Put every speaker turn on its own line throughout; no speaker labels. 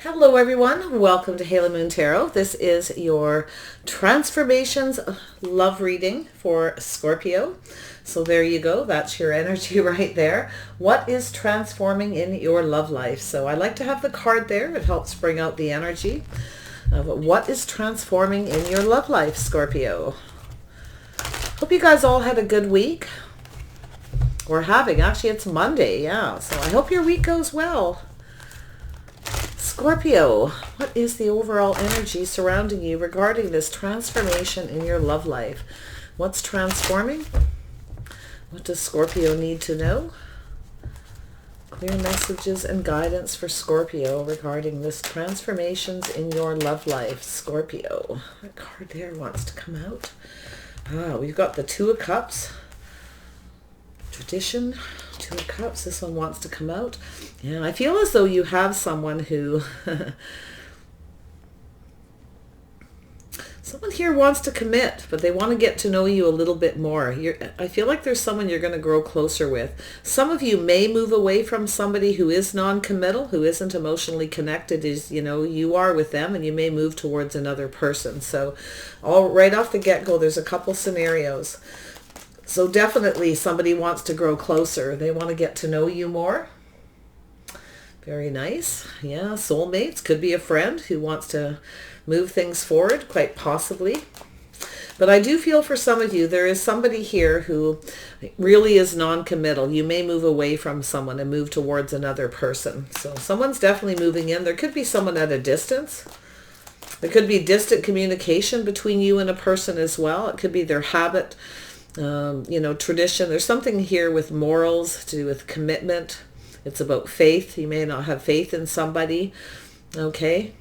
Hello everyone, welcome to Halo Moon Tarot. This is your transformations love reading for Scorpio. So there you go, that's your energy right there. What is transforming in your love life? So I like to have the card there, it helps bring out the energy of what is transforming in your love life, Scorpio. Hope you guys all had a good week. Actually it's Monday, yeah, so I hope your week goes well. Scorpio, what is the overall energy surrounding you regarding this transformation in your love life? What's transforming? What does Scorpio need to know? Clear messages and guidance for Scorpio regarding this transformations in your love life. Scorpio, that card there wants to come out. We've got the Two of Cups. Tradition, Two of Cups, this one wants to come out. Yeah, I feel as though you have someone who someone here wants to commit, but they want to get to know you a little bit more. I feel like there's someone you're going to grow closer with. Some of you may move away from somebody who is non-committal, who isn't emotionally connected as you are with them, and you may move towards another person. So right off the get-go, there's a couple scenarios. So definitely somebody wants to grow closer. They want to get to know you more. Very nice. Yeah, soulmates. Could be a friend who wants to move things forward, quite possibly. But I do feel for some of you, there is somebody here who really is non-committal. You may move away from someone and move towards another person. So someone's definitely moving in. There could be someone at a distance. There could be distant communication between you and a person as well. It could be their habit. Tradition. There's something here with morals to do with commitment. It's about faith. You may not have faith in somebody. Okay.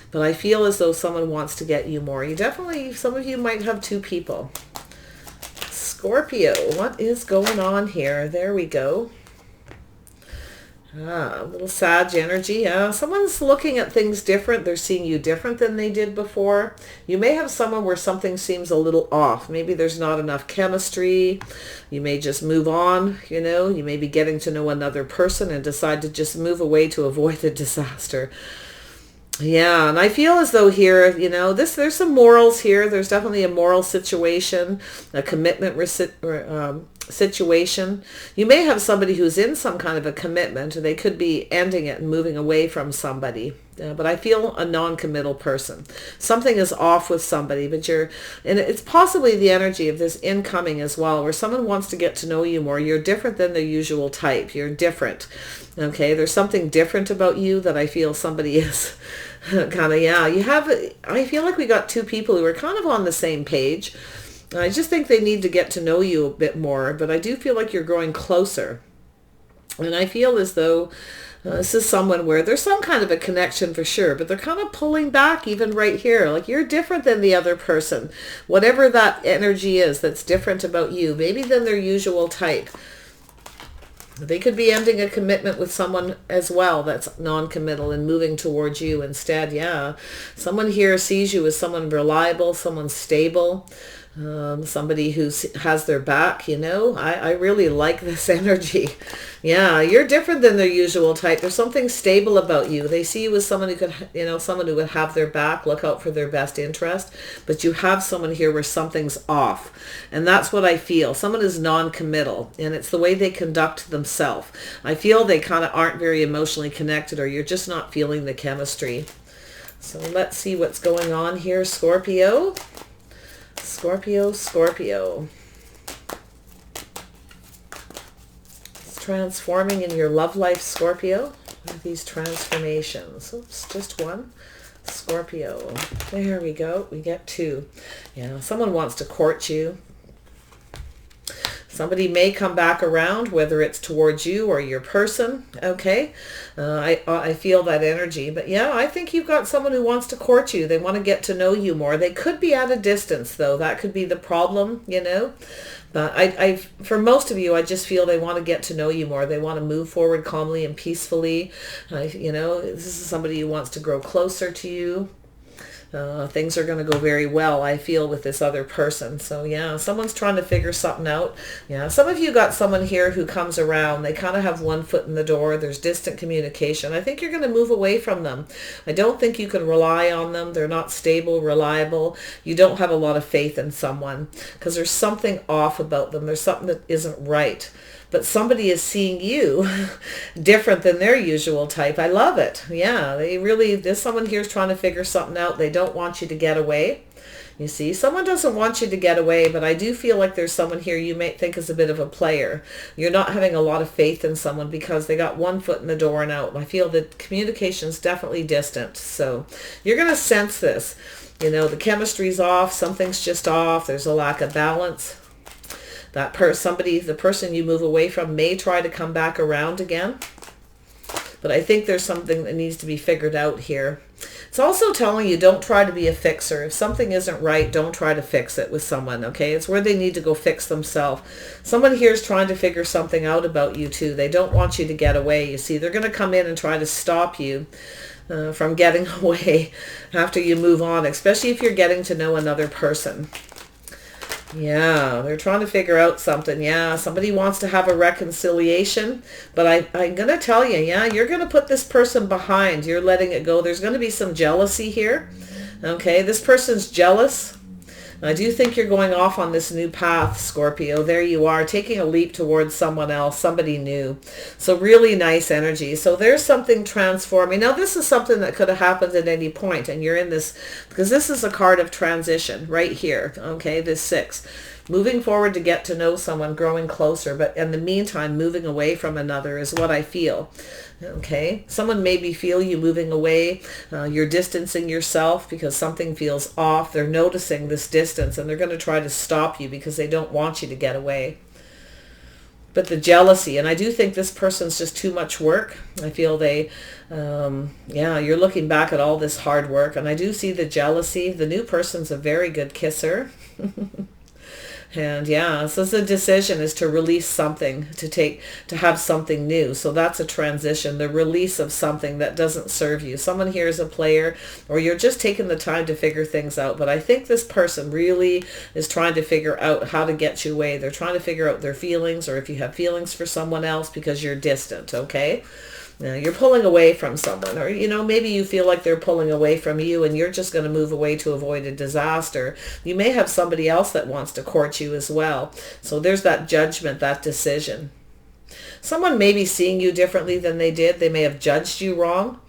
But I feel as though someone wants to get you more. Some of you might have two people. Scorpio, what is going on here? There we go. A little Sag energy. Someone's looking at things different. They're seeing you different than they did before. You may have someone where something seems a little off. Maybe there's not enough chemistry. You may just move on, You may be getting to know another person and decide to just move away to avoid the disaster. Yeah, and I feel as though here, there's some morals here. There's definitely a moral situation, a commitment situation. You may have somebody who's in some kind of a commitment. They could be ending it and moving away from somebody. But I feel a non-committal person. Something is off with somebody, and it's possibly the energy of this incoming as well, where someone wants to get to know you more. You're different than the usual type. You're different. Okay, there's something different about you that I feel somebody is kind of, I feel like we got two people who are kind of on the same page. I just think they need to get to know you a bit more, but I do feel like you're growing closer. And I feel as though this is someone where there's some kind of a connection for sure, but they're kind of pulling back even right here. Like you're different than the other person. Whatever that energy is that's different about you, maybe than their usual type. They could be ending a commitment with someone as well that's non-committal and moving towards you instead. Yeah, someone here sees you as someone reliable, someone stable. Somebody who has their back, I really like this energy. Yeah, you're different than their usual type. There's something stable about you. They see you as someone who could, someone who would have their back, look out for their best interest. But you have someone here where something's off. And that's what I feel. Someone is non-committal, and it's the way they conduct themselves. I feel they kind of aren't very emotionally connected, or you're just not feeling the chemistry. So let's see what's going on here, Scorpio. Scorpio. It's transforming in your love life, Scorpio. What are these transformations? Oops, just one. Scorpio. There we go. We get two. Yeah, someone wants to court you. Somebody may come back around, whether it's towards you or your person. Okay. I feel that energy. But yeah, I think you've got someone who wants to court you. They want to get to know you more. They could be at a distance, though. That could be the problem, But for most of you, I just feel they want to get to know you more. They want to move forward calmly and peacefully. This is somebody who wants to grow closer to you. Things are going to go very well, I feel, with this other person. So yeah, someone's trying to figure something out. Yeah, some of you got someone here who comes around. They kind of have one foot in the door. There's distant communication. I think you're going to move away from them. I don't think you can rely on them. They're not stable, reliable. You don't have a lot of faith in someone because there's something off about them. There's something that isn't right. But somebody is seeing you different than their usual type. I love it. Yeah, there's someone here is trying to figure something out. They don't want you to get away. You see, someone doesn't want you to get away, but I do feel like there's someone here you may think is a bit of a player. You're not having a lot of faith in someone because they got one foot in the door and out. I feel that communication's definitely distant. So you're going to sense this. You know, the chemistry's off. Something's just off. There's a lack of balance. The person you move away from may try to come back around again. But I think there's something that needs to be figured out here. It's also telling you don't try to be a fixer. If something isn't right, don't try to fix it with someone, okay? It's where they need to go fix themselves. Someone here is trying to figure something out about you too. They don't want you to get away. You see, they're going to come in and try to stop you from getting away after you move on, especially if you're getting to know another person. Yeah, they're trying to figure out something. Yeah, somebody wants to have a reconciliation, but I'm going to tell you, yeah, you're going to put this person behind. You're letting it go. There's going to be some jealousy here. Okay, this person's jealous. I do think you're going off on this new path, Scorpio. There you are, taking a leap towards someone else, somebody new. So really nice energy. So there's something transforming. Now, this is something that could have happened at any point, and you're in this, because this is a card of transition right here, okay, this 6. Moving forward to get to know someone, growing closer, but in the meantime, moving away from another is what I feel. Okay, someone maybe feel you moving away. You're distancing yourself because something feels off. They're noticing this distance and they're going to try to stop you because they don't want you to get away. But the jealousy, and I do think this person's just too much work. I feel yeah, you're looking back at all this hard work, and I do see the jealousy. The new person's a very good kisser. And yeah, so the decision is to release something, to have something new. So that's a transition, the release of something that doesn't serve you. Someone here is a player, or you're just taking the time to figure things out. But I think this person really is trying to figure out how to get you away. They're trying to figure out their feelings, or if you have feelings for someone else because you're distant, okay? You're pulling away from someone, or, you know, maybe you feel like they're pulling away from you and you're just going to move away to avoid a disaster. You may have somebody else that wants to court you as well. So there's that judgment, that decision. Someone may be seeing you differently than they did. They may have judged you wrong.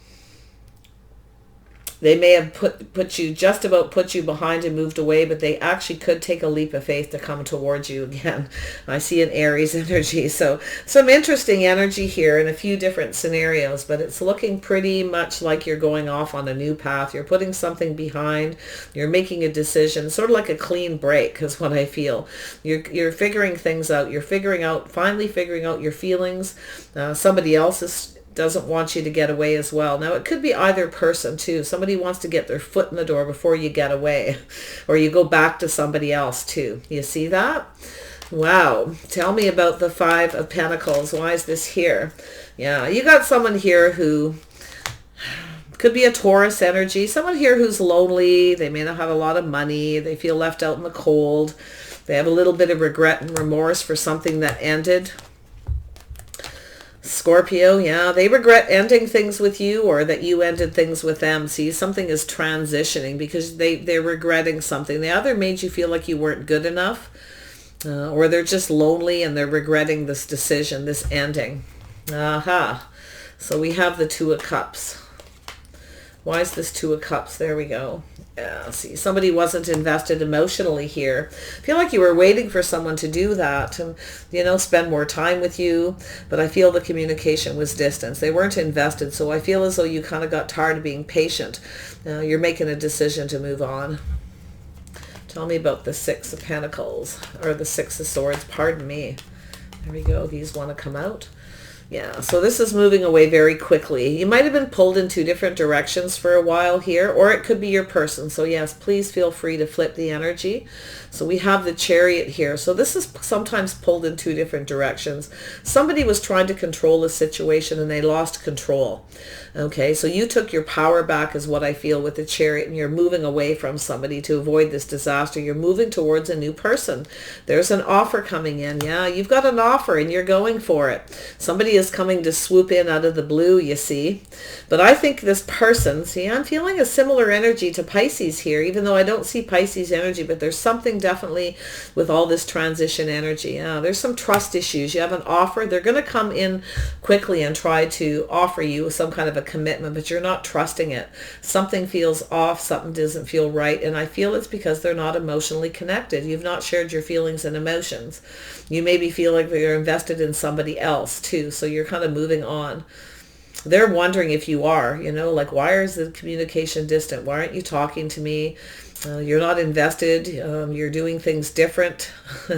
They may have put you behind and moved away, but they actually could take a leap of faith to come towards you again. I see an Aries energy. So some interesting energy here in a few different scenarios, but it's looking pretty much like you're going off on a new path. You're putting something behind. You're making a decision, sort of like a clean break is what I feel. You're figuring things out. You're finally figuring out your feelings. Somebody else doesn't want you to get away as well. Now, it could be either person too. Somebody wants to get their foot in the door before you get away, or you go back to somebody else too. You see that? Wow. Tell me about the 5 of Pentacles. Why is this here? Yeah, you got someone here who could be a Taurus energy. Someone here who's lonely. They may not have a lot of money. They feel left out in the cold. They have a little bit of regret and remorse for something that ended. Scorpio, yeah, they regret ending things with you, or that you ended things with them. See, something is transitioning because they're regretting something. They either made you feel like you weren't good enough, or they're just lonely and they're regretting this decision, this ending. Aha. So we have the 2 of Cups. Why is this 2 of Cups? There we go. Yeah, see, somebody wasn't invested emotionally here. I feel like you were waiting for someone to do that and, you know, spend more time with you. But I feel the communication was distant. They weren't invested. So I feel as though you kind of got tired of being patient. You're making a decision to move on. Tell me about the 6 of Pentacles, or the 6 of Swords. Pardon me. There we go. These want to come out. Yeah, so this is moving away very quickly. You might have been pulled in two different directions for a while here, or it could be your person. So yes, please feel free to flip the energy. So we have the Chariot here. So this is sometimes pulled in two different directions. Somebody was trying to control the situation and they lost control. Okay, so you took your power back is what I feel with the Chariot, and you're moving away from somebody to avoid this disaster. You're moving towards a new person. There's an offer coming in. Yeah, you've got an offer and you're going for it. Somebody is coming to swoop in out of the blue, you see. But I think this person, see, I'm feeling a similar energy to Pisces here, even though I don't see Pisces energy, but there's something definitely with all this transition energy. Yeah, there's some trust issues. You have an offer. They're going to come in quickly and try to offer you some kind of a commitment, but you're not trusting it. Something feels off. Something doesn't feel right. And I feel it's because they're not emotionally connected. You've not shared your feelings and emotions. You maybe feel like they're invested in somebody else too. So you're kind of moving on. They're wondering if you are, like, why is the communication distant? Why aren't you talking to me? You're not invested. You're doing things different.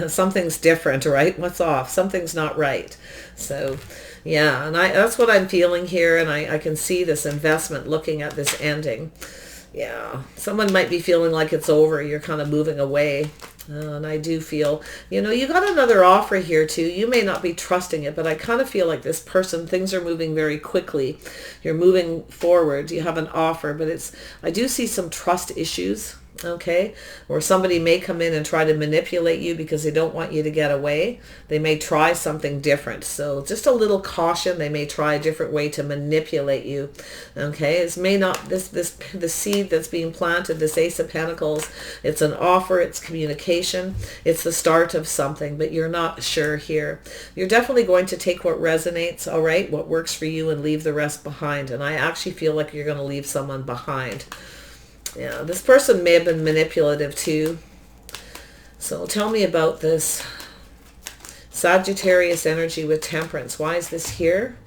Something's different, right? What's off? Something's not right. So, yeah, and that's what I'm feeling here, and I can see this investment looking at this ending. Yeah, someone might be feeling like it's over. You're kind of moving away. And I do feel, you got another offer here too. You may not be trusting it, but I kind of feel like this person, things are moving very quickly. You're moving forward. You have an offer, but I do see some trust issues. Okay, or somebody may come in and try to manipulate you because they don't want you to get away. They may try something different. So just a little caution. They may try a different way to manipulate you. Okay, it may not, the seed that's being planted, this Ace of Pentacles, it's an offer, it's communication, it's the start of something, but you're not sure here. You're definitely going to take what resonates, all right, what works for you, and leave the rest behind. And I actually feel like you're going to leave someone behind. Yeah, this person may have been manipulative too. So tell me about this Sagittarius energy with Temperance. Why is this here?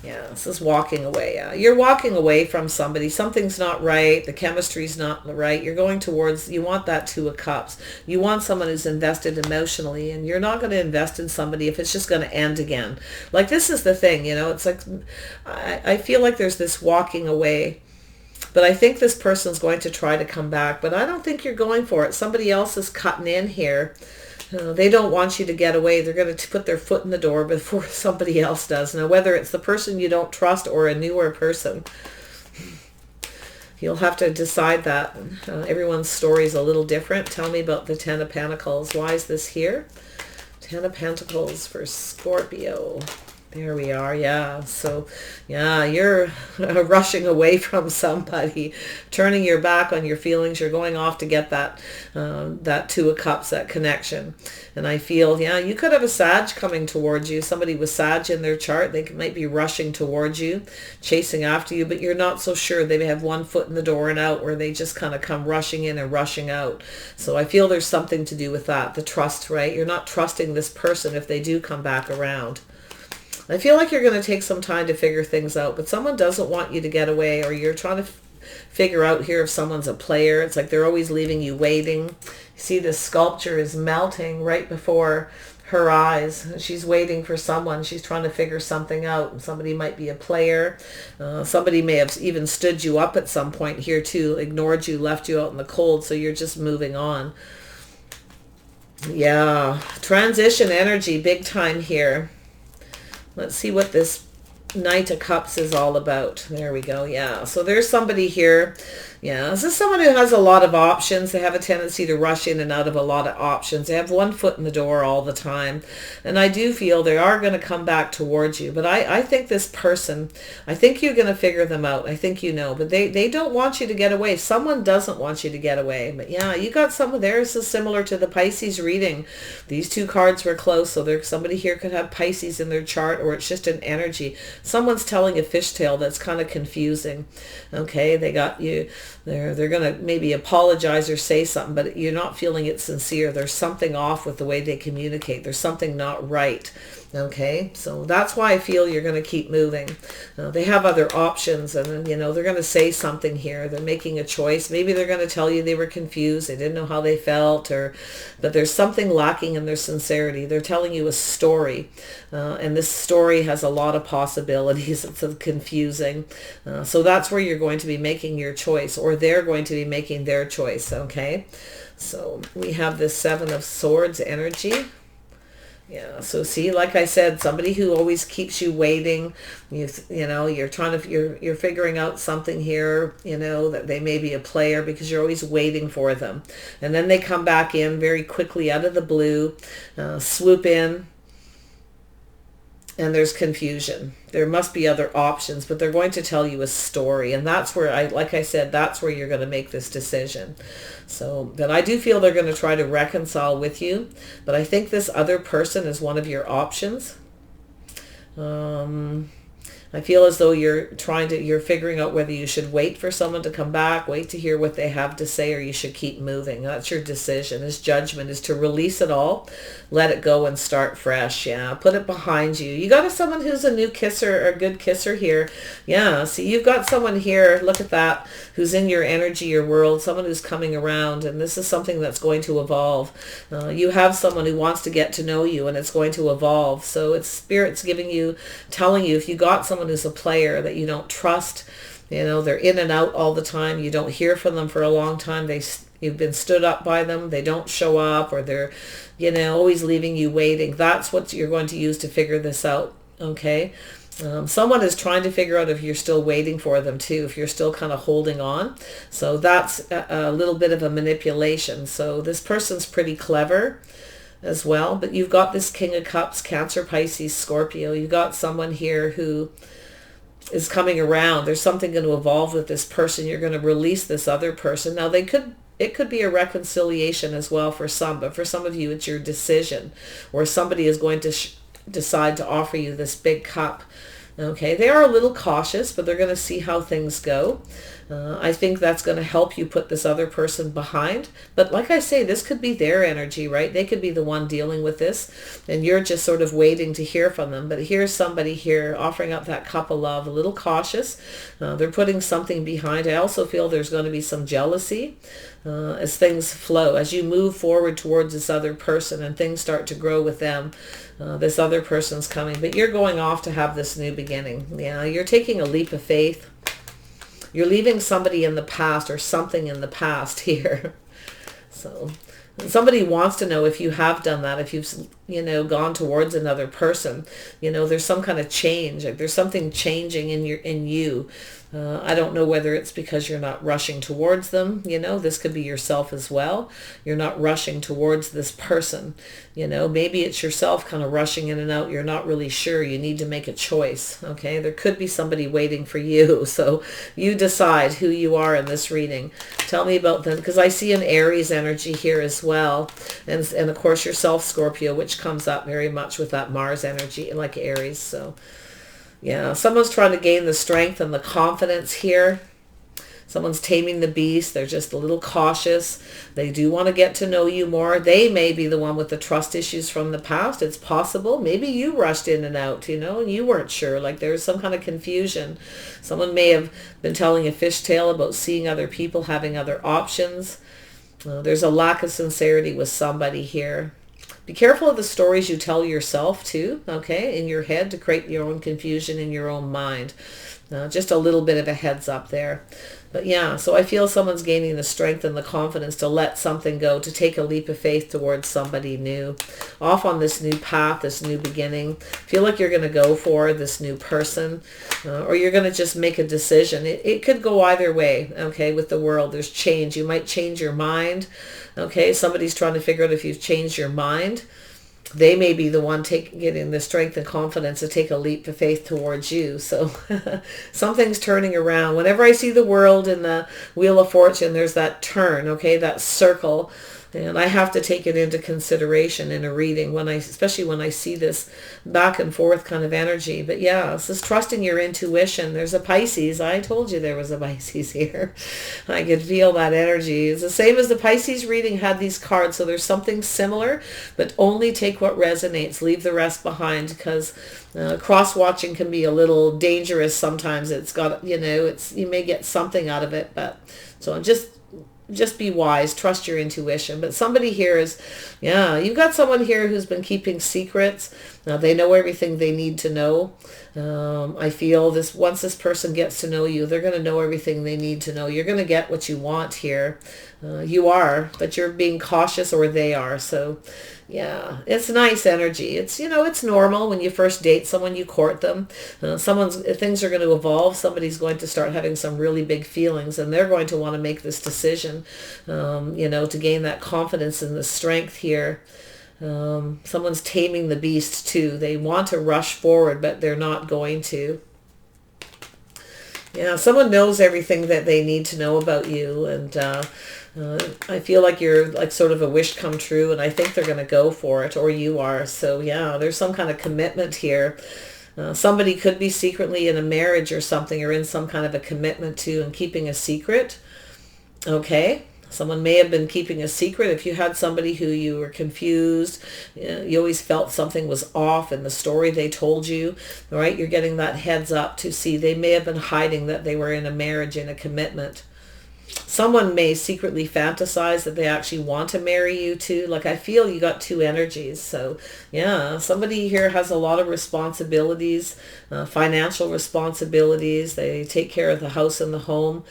Yeah, this is walking away. Yeah, you're walking away from somebody. Something's not right. The chemistry's not right. You're going towards, you want that Two of Cups. You want someone who's invested emotionally, and you're not going to invest in somebody if it's just going to end again. Like, this is the thing, it's like, I feel like there's this walking away. But I think this person's going to try to come back. But I don't think you're going for it. Somebody else is cutting in here. They don't want you to get away. They're going to put their foot in the door before somebody else does. Now, whether it's the person you don't trust or a newer person, you'll have to decide that. Everyone's story is a little different. Tell me about the Ten of Pentacles. Why is this here? Ten of Pentacles for Scorpio. There we are. Yeah. So, yeah, you're rushing away from somebody, turning your back on your feelings. You're going off to get that Two of Cups, that connection. And I feel, yeah, you could have a Sag coming towards you. Somebody with Sag in their chart. They might be rushing towards you, chasing after you, but you're not so sure. They may have one foot in the door and out, where they just kind of come rushing in and rushing out. So I feel there's something to do with that. The trust, right? You're not trusting this person if they do come back around. I feel like you're going to take some time to figure things out, but someone doesn't want you to get away, or you're trying to figure out here if someone's a player. It's like they're always leaving you waiting. You see, this sculpture is melting right before her eyes. She's waiting for someone. She's trying to figure something out. Somebody might be a player. Somebody may have even stood you up at some point here too, ignored you, left you out in the cold, so you're just moving on. Yeah, transition energy big time here. Let's see what this Knight of Cups is all about. There we go. Yeah. So there's somebody here. Yeah. This is someone who has a lot of options. They have a tendency to rush in and out of a lot of options. They have one foot in the door all the time. And I do feel they are going to come back towards you. But I think this person, I think you're going to figure them out. I think you know. But they don't want you to get away. Someone doesn't want you to get away. But yeah, you got someone there. This is similar to the Pisces reading. These two cards were close. So somebody here could have Pisces in their chart, or it's just an energy. Someone's telling a fishtail that's kind of confusing. Okay, they got you. They're going to maybe apologize or say something, but you're not feeling it sincere. There's something off with the way they communicate. There's something not right. Okay, so that's why I feel you're going to keep moving. They have other options, and they're going to say something here. They're making a choice. Maybe they're going to tell you they were confused, they didn't know how they felt, but there's something lacking in their sincerity. They're telling you a story, and this story has a lot of possibilities. It's confusing. So that's where you're going to be making your choice, or they're going to be making their choice. Okay, so we have this Seven of Swords energy. Yeah, so see, like I said, somebody who always keeps you waiting. You're trying to, you're figuring out something here, that they may be a player because you're always waiting for them. And then they come back in very quickly out of the blue, swoop in, and there's confusion. There must be other options, but they're going to tell you a story. And that's where like I said, that's where you're going to make this decision. So, but I do feel they're going to try to reconcile with you. But I think this other person is one of your options. I feel as though you're figuring out whether you should wait for someone to come back, wait to hear what they have to say, or you should keep moving. That's your decision. His judgment is to release it all, let it go, and start fresh. Yeah, put it behind you. You got someone who's a new kisser, or a good kisser here. Yeah, see, you've got someone here, look at that, who's in your energy, your world, someone who's coming around, and this is something that's going to evolve. You have someone who wants to get to know you, and it's going to evolve. So it's Spirit's telling you, if you got someone who's a player that you don't trust, they're in and out all the time, you don't hear from them for a long time, you've been stood up by them, they don't show up, or they're always leaving you waiting. That's what you're going to use to figure this out. Okay, someone is trying to figure out if you're still waiting for them too, if you're still kind of holding on. So that's a little bit of a manipulation. So this person's pretty clever as well, but you've got this King of Cups, Cancer, Pisces, Scorpio. You've got someone here who is coming around. There's something going to evolve with this person. You're going to release this other person. Now it could be a reconciliation as well for some, but for some of you it's your decision, or somebody is going to decide to offer you this big cup. Okay, they are a little cautious, but they're going to see how things go. I think that's going to help you put this other person behind. But like I say, this could be their energy, right? They could be the one dealing with this, and you're just sort of waiting to hear from them. But here's somebody here offering up that cup of love, a little cautious. They're putting something behind. I also feel there's going to be some jealousy as things flow, as you move forward towards this other person and things start to grow with them. This other person's coming, but you're going off to have this new beginning. Yeah, you're taking a leap of faith. You're leaving somebody in the past, or something in the past here. So somebody wants to know if you have done that, if you've gone towards another person. There's some kind of change. Like there's something changing in you. I don't know whether it's because you're not rushing towards them. This could be yourself as well. You're not rushing towards this person. Maybe it's yourself kind of rushing in and out. You're not really sure. You need to make a choice. Okay, there could be somebody waiting for you. So you decide who you are in this reading. Tell me about them, because I see an Aries energy here as well. And of course yourself, Scorpio, which comes up very much with that Mars energy, like Aries. So yeah, someone's trying to gain the strength and the confidence here. Someone's taming the beast. They're just a little cautious. They do want to get to know you more. They may be the one with the trust issues from the past. It's possible. Maybe you rushed in and out, and you weren't sure. Like there's some kind of confusion. Someone may have been telling a fishtail about seeing other people, having other options. There's a lack of sincerity with somebody here. Be careful of the stories you tell yourself too, okay, in your head, to create your own confusion in your own mind. Just a little bit of a heads up there. But yeah, so I feel someone's gaining the strength and the confidence to let something go, to take a leap of faith towards somebody new, off on this new path, this new beginning. Feel like you're going to go for this new person, or you're going to just make a decision. It could go either way, okay, with the world. There's change. You might change your mind, okay? Somebody's trying to figure out if you've changed your mind. They may be the one getting the strength and confidence to take a leap of faith towards you. So something's turning around. Whenever I see the world in the Wheel of Fortune, there's that turn, okay, that circle. And I have to take it into consideration in a reading especially when I see this back and forth kind of energy. But yeah, this is trusting your intuition. There's a Pisces. I told you there was a Pisces here. I could feel that energy. It's the same as the Pisces reading had these cards. So there's something similar, but only take what resonates. Leave the rest behind, because cross-watching can be a little dangerous sometimes. It's got, you may get something out of it, but so just be wise, trust your intuition. But somebody here is, you've got someone here who's been keeping secrets. Now they know everything they need to know. I feel once this person gets to know you, they're going to know everything they need to know. You're going to get what you want here. You are, but you're being cautious, or they are. So yeah, it's nice energy. It's, it's normal when you first date someone, you court them. Things are going to evolve. Somebody's going to start having some really big feelings, and they're going to want to make this decision, to gain that confidence and the strength here. Someone's taming the beast too. They want to rush forward, but they're not going to. Yeah, someone knows everything that they need to know about you, and I feel like you're like sort of a wish come true, and I think they're going to go for it, or you are. So yeah, there's some kind of commitment here. Somebody could be secretly in a marriage or something, or in some kind of a commitment to and keeping a secret. Okay. Someone may have been keeping a secret. If you had somebody who you were confused, you always felt something was off in the story they told you, right? You're getting that heads up to see they may have been hiding that they were in a marriage, in a commitment. Someone may secretly fantasize that they actually want to marry you too. Like, I feel you got two energies. So yeah, somebody here has a lot of responsibilities, financial responsibilities. They take care of the house and the home.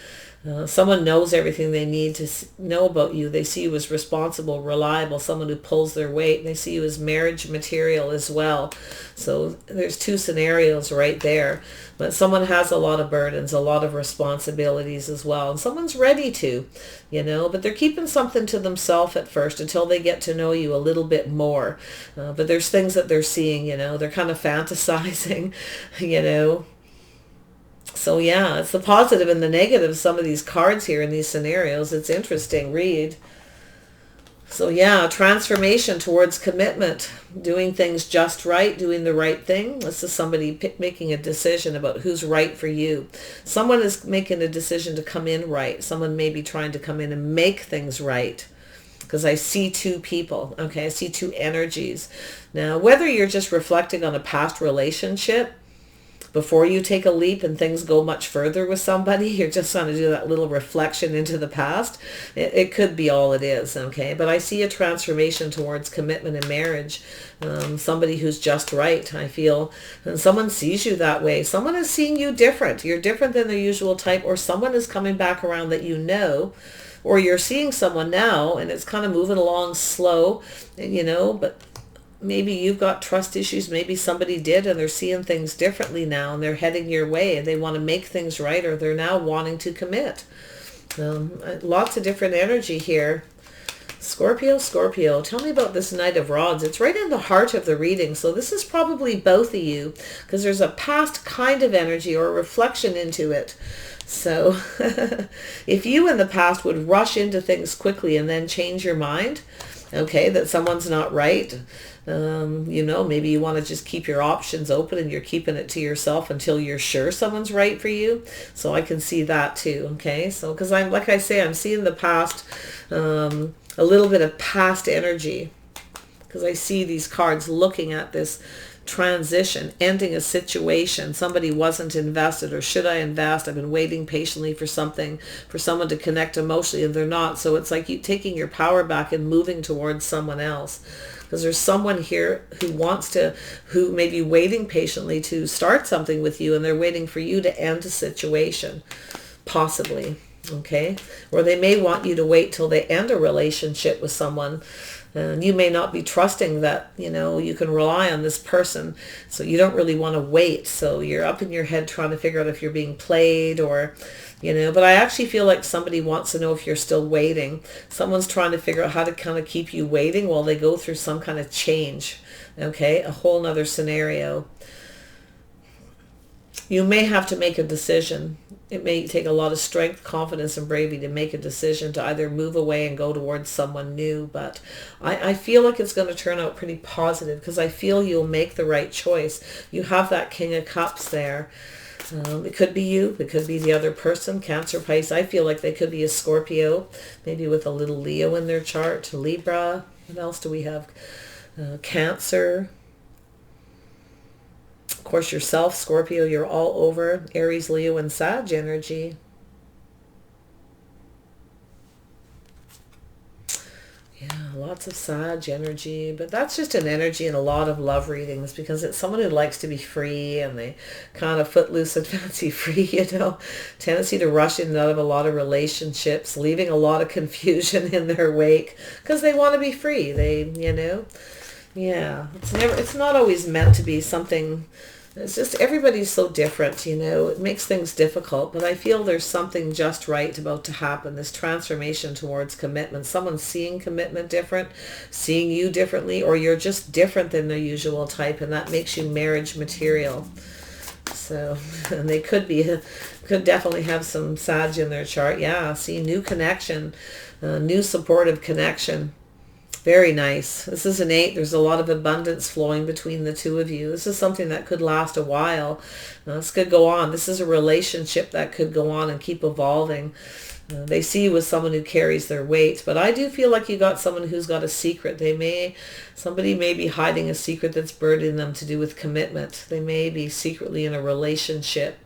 Someone knows everything they need to know about you. They see you as responsible, reliable, someone who pulls their weight. And they see you as marriage material as well. So there's two scenarios right there. But someone has a lot of burdens, a lot of responsibilities as well. And someone's ready to, but they're keeping something to themselves at first until they get to know you a little bit more. But there's things that they're seeing, they're kind of fantasizing, So yeah, it's the positive and the negative. Some of these cards here in these scenarios, it's interesting. Read. So yeah, transformation towards commitment, doing things just right, doing the right thing. This is somebody making a decision about who's right for you. Someone is making a decision to come in right. Someone may be trying to come in and make things right. Because I see two people, okay? I see two energies. Now, whether you're just reflecting on a past relationship, before you take a leap and things go much further with somebody, you're just trying to do that little reflection into the past. It could be all it is, okay? But I see a transformation towards commitment and marriage. Somebody who's just right, I feel. And someone sees you that way. Someone is seeing you different. You're different than their usual type, or someone is coming back around that or you're seeing someone now and it's kind of moving along slow, but maybe you've got trust issues, maybe somebody did, and they're seeing things differently now, and they're heading your way, and they want to make things right, or they're now wanting to commit. Lots of different energy here. Scorpio, tell me about this Knight of Rods. It's right in the heart of the reading, so this is probably both of you, because there's a past kind of energy or a reflection into it. So if you in the past would rush into things quickly and then change your mind, okay, that someone's not right, maybe you want to just keep your options open and you're keeping it to yourself until you're sure someone's right for you. So I can see that too, okay? So, because I'm seeing the past, a little bit of past energy, because I see these cards looking at this transition, ending a situation. Somebody wasn't invested, or should I invest? I've been waiting patiently for someone to connect emotionally, and they're not. So it's like you taking your power back and moving towards someone else. Because there's someone here who may be waiting patiently to start something with you, and they're waiting for you to end a situation, possibly. Okay? Or they may want you to wait till they end a relationship with someone. And you may not be trusting that, you can rely on this person. So you don't really want to wait. So you're up in your head trying to figure out if you're being played or, but I actually feel like somebody wants to know if you're still waiting. Someone's trying to figure out how to kind of keep you waiting while they go through some kind of change. Okay, a whole nother scenario. You may have to make a decision. It may take a lot of strength, confidence, and bravery to make a decision to either move away and go towards someone new. But I feel like it's going to turn out pretty positive because I feel you'll make the right choice. You have that King of Cups there. It could be you. It could be the other person, Cancer, Pisces. I feel like they could be a Scorpio, maybe with a little Leo in their chart, Libra. What else do we have? Cancer. Of course, yourself, Scorpio, you're all over. Aries, Leo, and Sag energy. Yeah, lots of Sag energy. But that's just an energy in a lot of love readings because it's someone who likes to be free and they kind of footloose and fancy free, you know. Tendency to rush in and out of a lot of relationships, leaving a lot of confusion in their wake because they want to be free. They, you know. Yeah, it's not always meant to be something. It's just everybody's so different, you know. It makes things difficult, but I feel there's something just right about to happen. This transformation towards commitment. Someone's seeing commitment different, seeing you differently, or you're just different than the usual type, and that makes you marriage material. So, and they could definitely have some Sag in their chart. Yeah, see, new connection, new supportive connection. Very nice. This is an 8. There's a lot of abundance flowing between the two of you. This is something that could last a while. This could go on. This is a relationship that could go on and keep evolving. They see you as someone who carries their weight, but I do feel like you got someone who's got a secret. Somebody may be hiding a secret that's burdening them to do with commitment. They may be secretly in a relationship,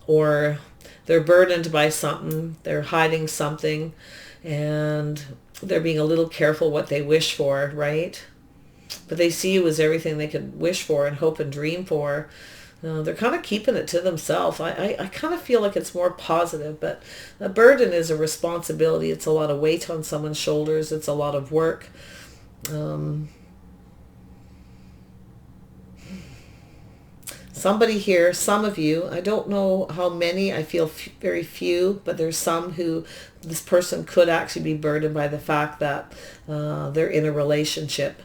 or they're burdened by something. They're hiding something, and they're being a little careful what they wish for, right? But they see you as everything they could wish for and hope and dream for. They're kind of keeping it to themselves. I kind of feel like it's more positive, but a burden is a responsibility. It's a lot of weight on someone's shoulders. It's a lot of work. Somebody here, some of you, I don't know how many, I feel very few, but there's some who this person could actually be burdened by the fact that they're in a relationship.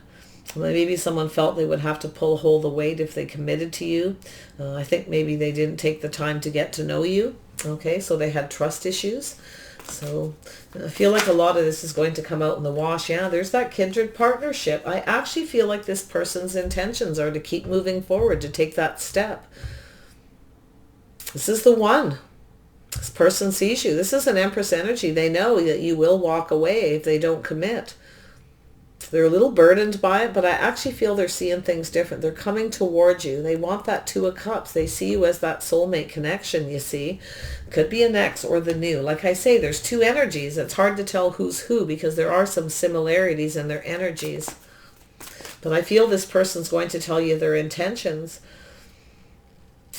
Maybe someone felt they would have to pull hold the weight if they committed to you. I think maybe they didn't take the time to get to know you. Okay, so they had trust issues. So I feel like a lot of this is going to come out in the wash. Yeah, there's that kindred partnership. I actually feel like this person's intentions are to keep moving forward, to take that step. This is the one. This person sees you. This is an Empress energy. They know that you will walk away if they don't commit. They're a little burdened by it, but I actually feel they're seeing things different. They're coming towards you. They want that Two of Cups. They see you as that soulmate connection, you see. Could be an ex or the new. Like I say, there's two energies. It's hard to tell who's who because there are some similarities in their energies. But I feel this person's going to tell you their intentions.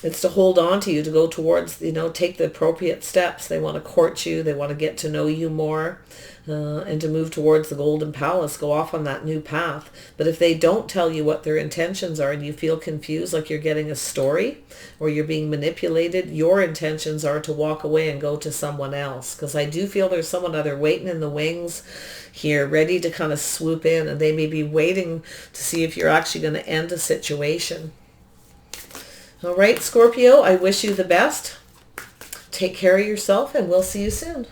It's to hold on to you, to go towards, you know, take the appropriate steps. They want to court you. They want to get to know you more and to move towards the Golden Palace, go off on that new path. But if they don't tell you what their intentions are and you feel confused, like you're getting a story or you're being manipulated, your intentions are to walk away and go to someone else. Because I do feel there's someone either waiting in the wings here, ready to kind of swoop in, and they may be waiting to see if you're actually going to end a situation. All right, Scorpio, I wish you the best. Take care of yourself, and we'll see you soon.